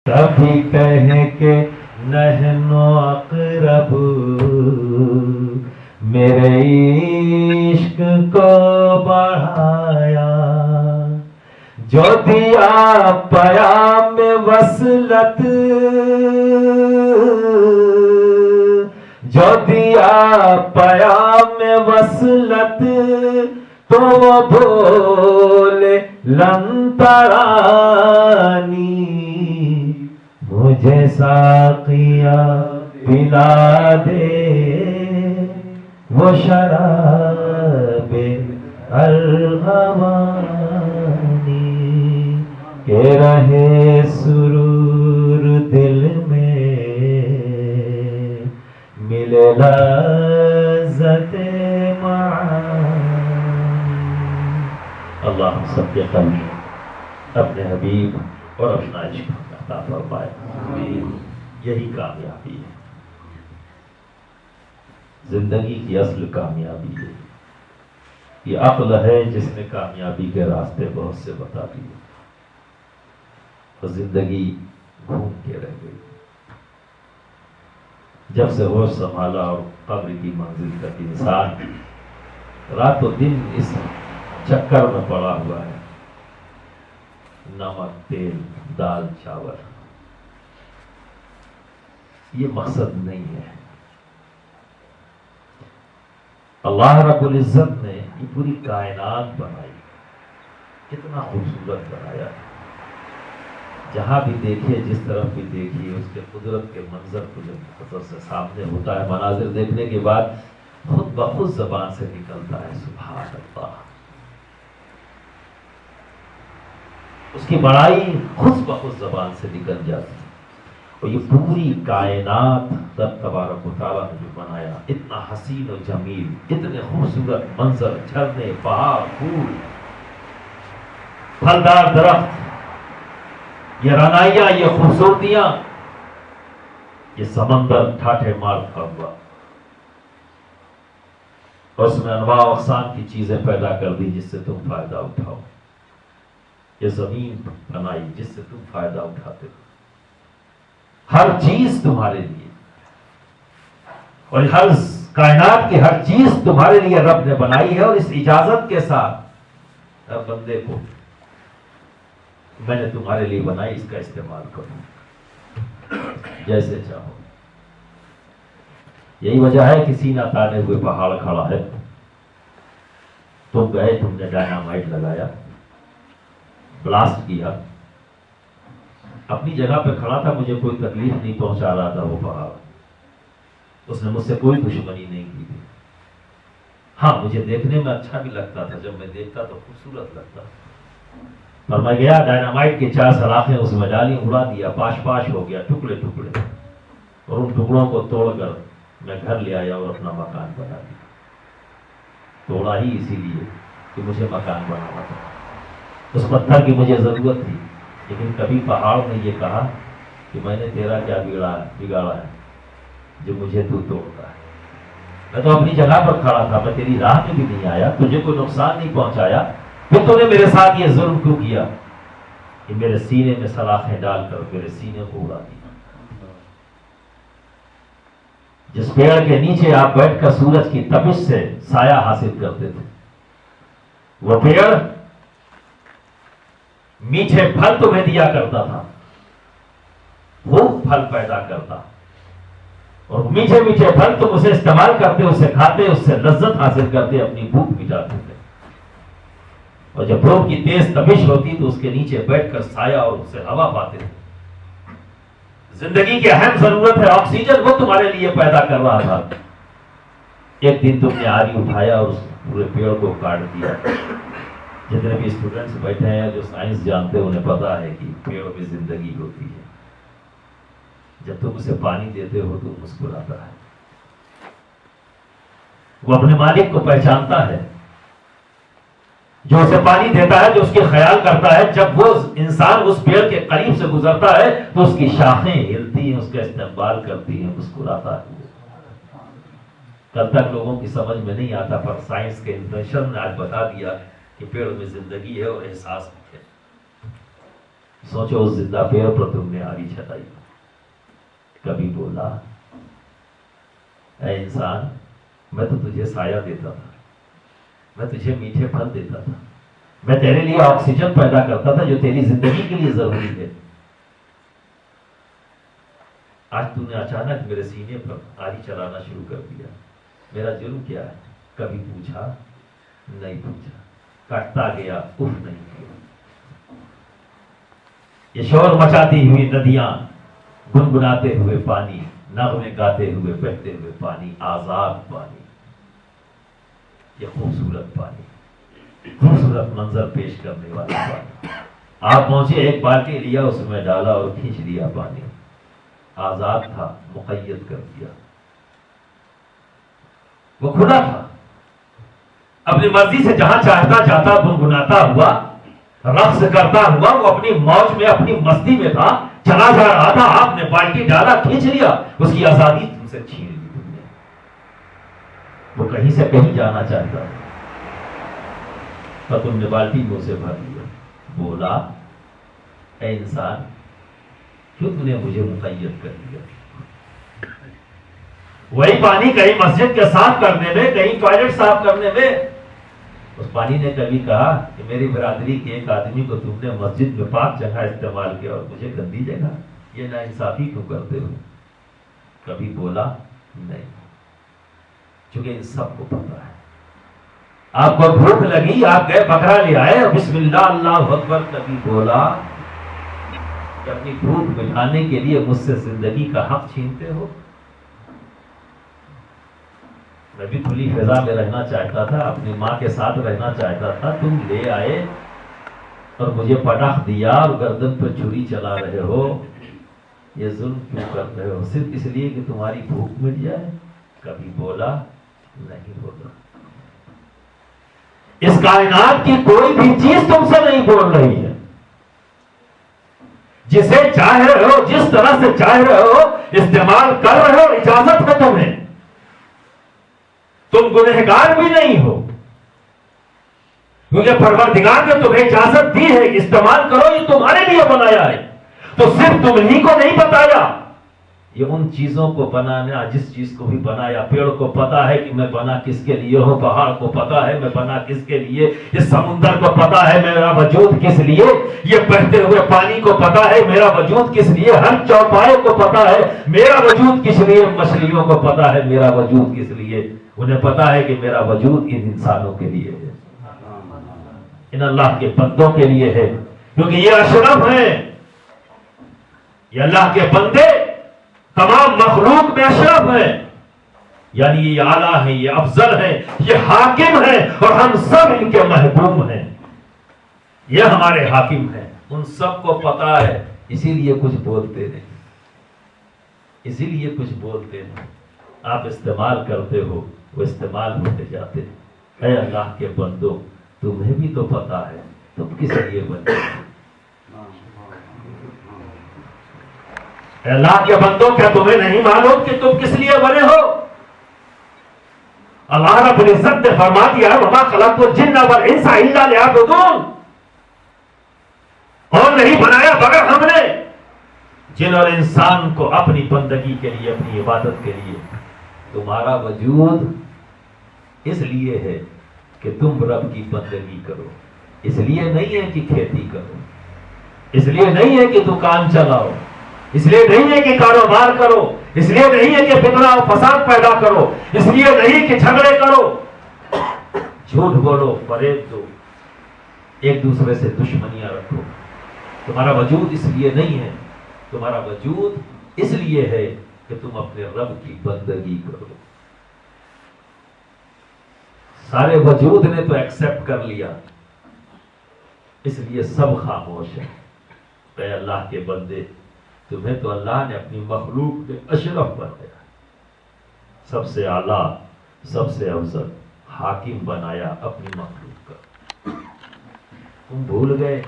کبھی کہے کہ نحن اقرب، میرے عشق کو بڑھایا، جو دیا پیام وصلت، جو دیا پیام وصلت، تو وہ بولے لن ترانی، مجھے ساقیا پلا دے وہ شراب ارغوانی، کہ رہے سرور دل میں، ملے لذت معانی۔ اللہ ہم سب کے قلب اپنے حبیب اور اپنا عشق عطا فرمائے، یہی کامیابی ہے، زندگی کی اصل کامیابی ہے۔ یہ عقل ہے جس نے کامیابی کے راستے بہت سے بتا دیے، اور زندگی گھوم کے رہ گئی۔ جب سے ہوش سنبھالا اور قبر کی منزل تک انسان رات و دن اس چکر میں پڑا ہوا ہے، نمک، تیل، دال، چاول، یہ مقصد نہیں ہے۔ اللہ رب العزت نے یہ پوری کائنات بنائی، کتنا خوبصورت بنایا، جہاں بھی دیکھیے، جس طرف بھی دیکھیے، اس کے قدرت کے منظر کو جب نظر سے سامنے ہوتا ہے، مناظر دیکھنے کے بعد خود بخود زبان سے نکلتا ہے سبحان اللہ۔ اس کی بڑائی خود بخود زبان سے نکل جاتی ہے۔ اور یہ پوری کائنات رب تبارک و تعالیٰ نے جو بنایا، اتنا حسین و جمیل، اتنے خوبصورت منظر، جھرنے، پہاڑ، پھول، پھلدار درخت، یہ رنائیاں، یہ خوبصورتیاں، یہ سمندر ٹھاٹھے مار کا ہوا، اور اس میں انواع و اقسام کی چیزیں پیدا کر دی جس سے تم فائدہ اٹھاؤ، یہ زمین بنائی جس سے تم فائدہ اٹھاتے ہو، ہر چیز تمہارے لیے، اور ہر کائنات کی ہر چیز تمہارے لیے رب نے بنائی ہے، اور اس اجازت کے ساتھ ہر بندے کو میں نے تمہارے لیے بنائی، اس کا استعمال کرو جیسے چاہو۔ یہی وجہ ہے کہ سینہ تانے ہوئے پہاڑ کھڑا ہے، تم گئے، تم نے ڈائنامائٹ لگایا، بلاسٹ کیا، اپنی جگہ پہ کھڑا تھا، مجھے کوئی تکلیف نہیں پہنچا رہا تھا وہ پہاڑ، اس نے مجھ سے کوئی دشمنی نہیں کی تھی۔ ہاں، مجھے دیکھنے میں اچھا بھی لگتا تھا، جب میں دیکھتا تو خوبصورت لگتا، اور میں گیا، ڈائنامائٹ کی 4 سلاخیں اس میں ڈالی، اڑا دیا، پاش پاش ہو گیا، ٹکڑے ٹکڑے، اور ان ٹکڑوں کو توڑ کر میں گھر لے آیا اور اپنا مکان بنا دیا۔ توڑا ہی اسی لیے کہ مجھے مکان بنانا تھا، اس پتھر کی مجھے ضرورت تھی، لیکن کبھی پہاڑ نے یہ کہا کہ میں نے تیرا کیا بگاڑا ہے جو مجھے تو توڑتا ہے؟ میں تو اپنی جگہ پر کھڑا تھا، میں تیری راہ میں بھی نہیں آیا، تجھے کوئی نقصان نہیں پہنچایا، پھر تو نے میرے ساتھ یہ ظلم کیوں کیا کہ میرے سینے میں سلاخیں ڈال کر میرے سینے کو اڑا دیا؟ جس پیڑ کے نیچے آپ بیٹھ کر سورج کی تپش سے سایہ حاصل کرتے تھے، وہ پیڑ میٹھے پھل تمہیں دیا کرتا تھا، خوب پھل پیدا کرتا، اور میٹھے میٹھے پھل تم اسے استعمال کرتے، اسے کھاتے، اس سے لذت حاصل کرتے، اپنی بھوک مٹاتے تھے، اور جب دھوپ کی تیز تپش ہوتی تو اس کے نیچے بیٹھ کر سایہ اور اس سے ہوا پاتے تھے۔ زندگی کی اہم ضرورت ہے آکسیجن، وہ تمہارے لیے پیدا کر رہا تھا۔ ایک دن تم نے آری اٹھایا اور اس پورے پیڑ کو کاٹ دیا۔ جتنے بھی اسٹوڈنٹس بیٹھے ہیں جو سائنس جانتے ہیں، انہیں پتا ہے کہ پیڑ میں زندگی ہوتی ہے، جب تم اسے پانی دیتے ہو تو مسکراتا ہے، وہ اپنے مالک کو پہچانتا ہے، جو اسے پانی دیتا ہے، جو اس کے خیال کرتا ہے۔ جب وہ انسان اس پیڑ کے قریب سے گزرتا ہے تو اس کی شاخیں ہلتی ہیں، اس کا استقبال کرتی ہیں، مسکراتا ہے۔ کل تک لوگوں کی سمجھ میں نہیں آتا، پر سائنس کے انویشن نے آج بتا دیا کہ پیڑ میں زندگی ہے اور احساس بھی ہے۔ سوچو اس زندہ پیر پر تم نے آری چلائی. کبھی بولا اے انسان میں تو تجھے سایہ دیتا تھا, میں تجھے میٹھے پھل دیتا تھا, میں تیرے لیے آکسیجن پیدا کرتا تھا جو تیری زندگی کے لیے ضروری ہے. آج تم نے اچانک میرے سینے پر آری چلانا شروع کر دیا. میرا جرم کیا ہے؟ کبھی پوچھا نہیں پوچھا, کٹتا گیا, اف نہیں کیا. یہ شور مچاتی ہوئی ندیاں, گنگناتے ہوئے پانی, نغمے گاتے ہوئے بہتے ہوئے پانی, آزاد پانی, یہ خوبصورت پانی, خوبصورت منظر پیش کرنے والا پانی. آپ پہنچے, ایک بالٹی لیا, اس میں ڈالا اور کھینچ لیا پانی. آزاد تھا, مقید کر دیا. وہ کھلا تھا, اپنی مرضی سے جہاں چاہتا جاتا, گنگناتا ہوا, رقص کرتا ہوا. وہ اپنی موج میں, اپنی مستی میں تھا, چلا جا رہا تھا. آپ نے بالٹی ڈالا, کھینچ لیا, اس کی آزادی تم سے چھین لی تم نے. وہ کہیں سے کہیں جانا چاہتا تو تم نے بالٹی منہ سے بھر لیا. بولا اے انسان کیوں تم نے مجھے مقید کر دیا؟ وہی پانی کہیں مسجد کے صاف کرنے میں, کہیں ٹوائلٹ صاف کرنے میں. اس پانی نے کبھی کہا کہ میری برادری کے ایک آدمی کو تم نے مسجد میں پاک جگہ استعمال کیا اور مجھے گندی جگہ, یہ ناانصافی کیوں کرتے ہو؟ کبھی بولا نہیں, چونکہ ان سب کو پتا ہے. آپ کو بھوک لگی, آپ گئے بکرا لے آئے, بسم اللہ اللہ اکبر. کبھی بولا کہ اپنی بھوک مٹانے کے لیے مجھ سے زندگی کا حق چھینتے ہو؟ میں بھی کھلی فضا میں رہنا چاہتا تھا, اپنی ماں کے ساتھ رہنا چاہتا تھا. تم لے آئے اور مجھے پٹخ دیا اور گردن پر چھری چلا رہے ہو. یہ ظلم کیوں کر رہے ہو؟ صرف اس لیے کہ تمہاری بھوک مٹ جائے؟ کبھی بولا نہیں بولا. اس کائنات کی کوئی بھی چیز تم سے نہیں بول رہی ہے. جسے چاہ رہے ہو, جس طرح سے چاہ رہے ہو استعمال کر رہے ہو, اجازت ہے تمہیں. تم گنہگار بھی نہیں ہو, کیونکہ پروردگار نے تمہیں اجازت دی ہے کہ استعمال کرو, یہ تمہارے لیے بنایا ہے. تو صرف تم ہی کو نہیں بتایا, یہ ان چیزوں کو بنانا, جس چیز کو بھی بنایا. پیڑ کو پتا ہے کہ میں بنا کس کے لیے ہوں, پہاڑ کو پتا ہے میں بنا کس کے لیے, اس سمندر کو پتا ہے میرا وجود کس لیے, یہ بہتے ہوئے پانی کو پتا ہے میرا وجود کس لیے, ہر چوپائے کو پتا ہے میرا وجود کس لیے, مچھلیوں کو پتا ہے میرا وجود کس لیے. انہیں پتا ہے کہ میرا وجود ان انسانوں کے لیے ہے, ان اللہ کے بندوں کے لیے ہے, کیونکہ یہ اشرف ہیں. یہ اللہ کے بندے تمام مخلوق میں اشرف ہیں, یعنی یہ اعلیٰ ہیں, یہ افضل ہیں, یہ حاکم ہیں, اور ہم سب ان کے محبوب ہیں. یہ ہمارے حاکم ہیں, ان سب کو پتا ہے, اسی لیے کچھ بولتے نہیں, اسی لیے کچھ بولتے نہیں. آپ استعمال کرتے ہو, وہ استعمال ہوتے جاتے ہیں. اے اللہ کے بندو, تمہیں بھی تو پتا ہے تم کس لیے بنے. اے اللہ کے بندو, کیا تمہیں نہیں معلوم کہ تم کس لیے بنے ہو؟ اللہ رب العزت نے فرما دیا ہے وما خلقت الجن والانس الا لیعبدون, اور نہیں بنایا مگر ہم نے جن اور انسان کو اپنی بندگی کے لیے, اپنی عبادت کے لیے. تمہارا وجود اس لیے ہے کہ تم رب کی بندگی کرو, اس لیے نہیں ہے کہ کھیتی کرو, اس لیے نہیں ہے کہ دکان چلاؤ, اس لیے نہیں ہے کہ کاروبار کرو, اس لیے نہیں ہے کہ فتنہ و فساد پیدا کرو, اس لیے نہیں کہ جھگڑے کرو, جھوٹ بولو, فریب دو, ایک دوسرے سے دشمنیاں رکھو. تمہارا وجود اس لیے نہیں ہے, تمہارا وجود اس لیے ہے کہ تم اپنے رب کی بندگی کرو. سارے وجود نے تو ایکسپٹ کر لیا, اس لیے سب خاموش ہیں. اے اللہ کے بندے, تمہیں تو اللہ نے اپنی مخلوق میں اشرف بنایا, سب سے اعلیٰ, سب سے افضل حاکم بنایا اپنی مخلوق کا. تم بھول گئے